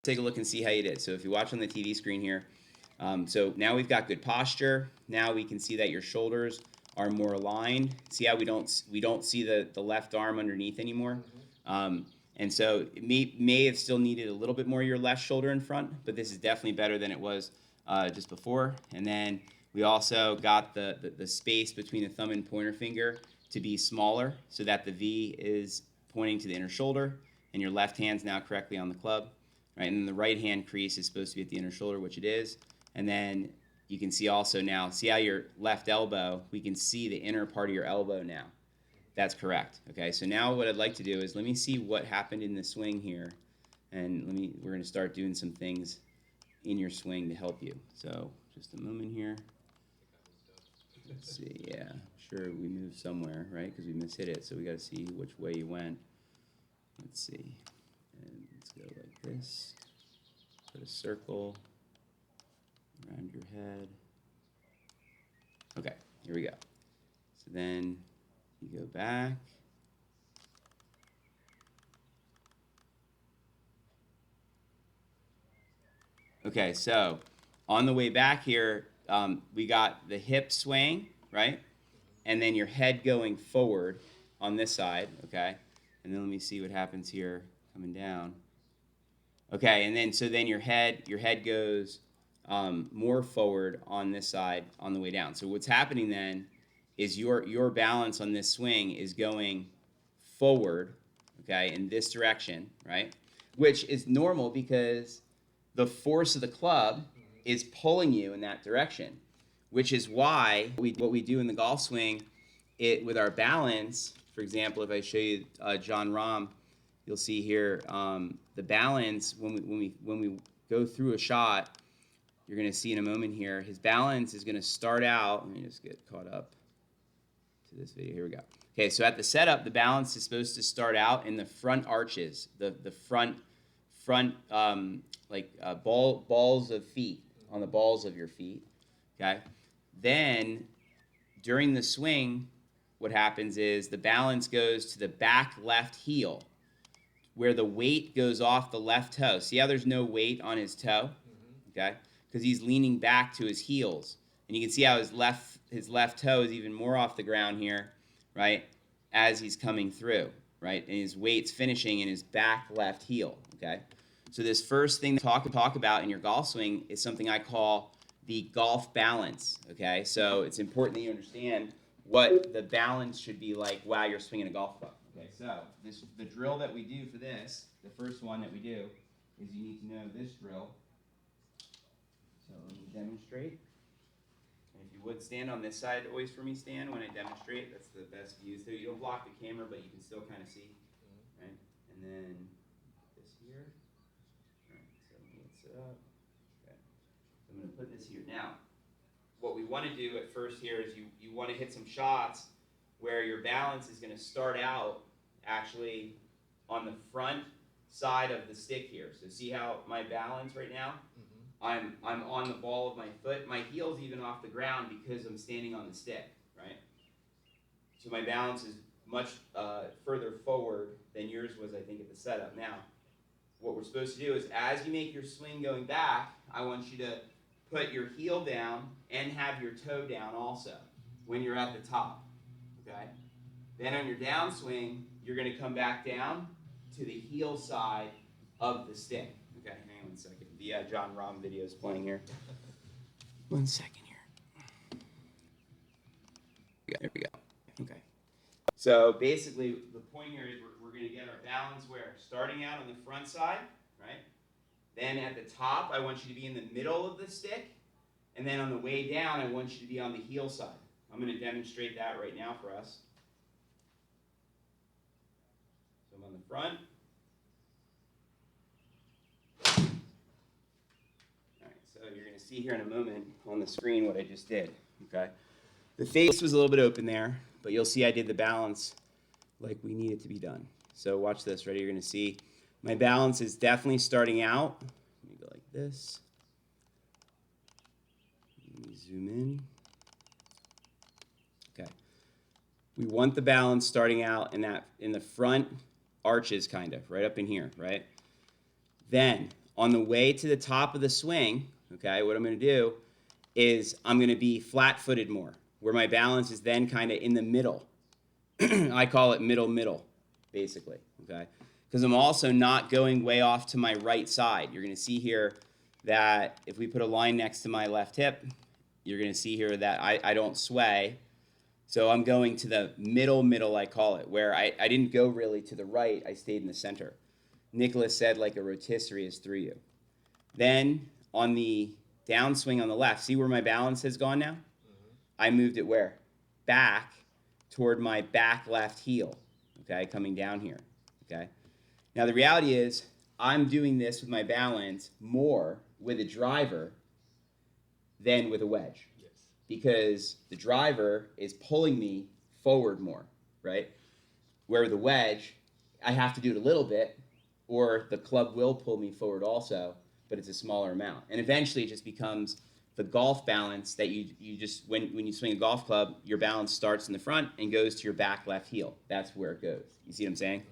take a look and see how you did. So if you watch on the TV screen here, so now we've got good posture. Now we can see that your shoulders are more aligned. See how we don't see the left arm underneath anymore. And so it may have still needed a little bit more of your left shoulder in front, but this is definitely better than it was just before. And then we also got the space between the thumb and pointer finger to be smaller so that the V is pointing to the inner shoulder and your left hand's now correctly on the club. Right, and then the right hand crease is supposed to be at the inner shoulder, which it is. And then you can see also now, see how your left elbow, we can see the inner part of your elbow now. That's correct. Okay, so now what I'd like to do is let me see what happened in the swing here. And we're going to start doing some things in your swing to help you. So just a moment here. Let's see, yeah, sure we moved somewhere, right? Because we mishit it, so we got to see which way you went. Let's see. And let's go like this. Put a circle around your head. Okay, here we go. So then you go back. Okay, so on the way back here, we got the hip swaying, right? And then your head going forward on this side, okay? And then let me see what happens here coming down. Okay, and then so then your head goes more forward on this side on the way down. So what's happening then is your balance on this swing is going forward, okay, in this direction, right? Which is normal because the force of the club is pulling you in that direction, which is why what we do in the golf swing, with our balance. For example, if I show you Jon Rahm, you'll see here the balance when we go through a shot. You're going to see in a moment here, his balance is going to start out. Let me just get caught up to this video. Here we go. Okay, so at the setup, the balance is supposed to start out in the front arches, the front balls of feet, on the balls of your feet. Okay, then during the swing, what happens is the balance goes to the back left heel, where the weight goes off the left toe. See how there's no weight on his toe? Okay, because he's leaning back to his heels, and you can see how his left toe is even more off the ground here, right, as he's coming through, right, and his weight's finishing in his back left heel. Okay, so this first thing to talk about in your golf swing is something I call the golf balance. Okay, so it's important that you understand what the balance should be like while you're swinging a golf club. Okay, so the drill that we do for this, the first one that we do, is you need to know this drill. So let me demonstrate. And if you would stand on this side always for me, Stan, when I demonstrate, that's the best view. So you don't block the camera, but you can still kind of see, right? And then this here. All right, so let's set up. Okay, so I'm going to put this here. Now, what we want to do at first here is you want to hit some shots where your balance is going to start out actually on the front side of the stick here. So see how my balance right now? I'm on the ball of my foot. My heel's even off the ground because I'm standing on the stick, right? So my balance is much further forward than yours was, I think, at the setup. Now, what we're supposed to do is as you make your swing going back, I want you to put your heel down and have your toe down also when you're at the top, okay? Then on your downswing, you're going to come back down to the heel side of the stick. Okay, hang on 1 second. The Jon Rahm video is playing here. 1 second here. There we go. Okay. So basically, the point here is we're going to get our balance where? Starting out on the front side, right? Then at the top, I want you to be in the middle of the stick. And then on the way down, I want you to be on the heel side. I'm going to demonstrate that right now for us. So I'm on the front. All right, so you're going to see here in a moment on the screen what I just did. Okay. The face was a little bit open there, but you'll see I did the balance like we need it to be done. So watch this. Ready? You're going to see my balance is definitely starting out. Let me go like this. Let me zoom in. Okay. We want the balance starting out in the front arches, kind of right up in here, right? Then on the way to the top of the swing, okay, what I'm going to do is I'm going to be flat-footed more, where my balance is then kind of in the middle. I call it middle, basically, okay? Because I'm also not going way off to my right side. You're going to see here that if we put a line next to my left hip, you're going to see here that I don't sway. So I'm going to the middle, I call it, where I didn't go really to the right. I stayed in the center. Nicholas said like a rotisserie is through you. Then on the downswing on the left, see where my balance has gone now? I moved it where? Back toward my back left heel, okay, coming down here, okay? Now the reality is I'm doing this with my balance more with a driver than with a wedge. Yes. Because the driver is pulling me forward more, right? Where with a wedge, I have to do it a little bit, or the club will pull me forward also, but it's a smaller amount. And eventually it just becomes the golf balance that you just, when you swing a golf club, your balance starts in the front and goes to your back left heel. That's where it goes. You see what I'm saying?